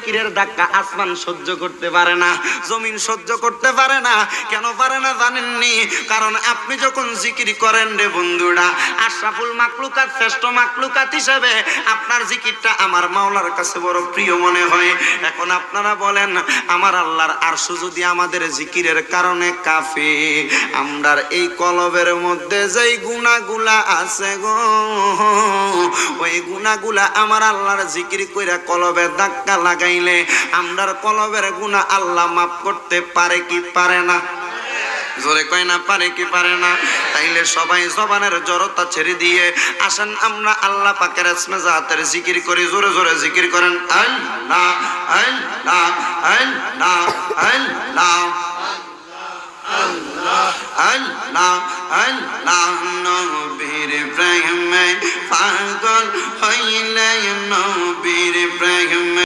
জিকিরের ধাক্কা আসমান সহ্য করতে পারে না, জমিন সহ্য করতে পারে না। কেন পারে না জানেননি? কারণ আপনি যখন জিকির করেন রে বন্ধুরা, আশরাফুল মাখলুকাত, শ্রেষ্ঠ মাখলুকাত হিসেবে আপনার জিকিরটা আমার মাওলার কাছে বড় প্রিয় মনে হয়। এখন আপনারা বলেন, আমার আল্লাহর আরশ যদি আমাদের জিকিরের কারণে কাঁপে, আমরার এই কলবের মধ্যে যেই গুনাহগুলা আছে গো, ওই গুনাহগুলা আমার আল্লাহর জিকির কইরা কলবে ধাক্কা লাগাইলে আমরার কলবের গুনাহ আল্লাহ মাফ করতে পারে কি পারে না? জোরে কয় না পারে কি পারে না? তাইলে সবাই জবানের জড়তা ছেড়ে দিয়ে আসেন আমরা আল্লাহ পাকের ইসমে জাতের জিকির করি। জোরে জোরে জিকির করেন, আল্লাহ আল্লাহ আল্লাহ আল্লাহ আল্লাহ আল্লাহ আল্লাহ। নবীর প্রেমে পাগল হইলে, নবীর প্রেমে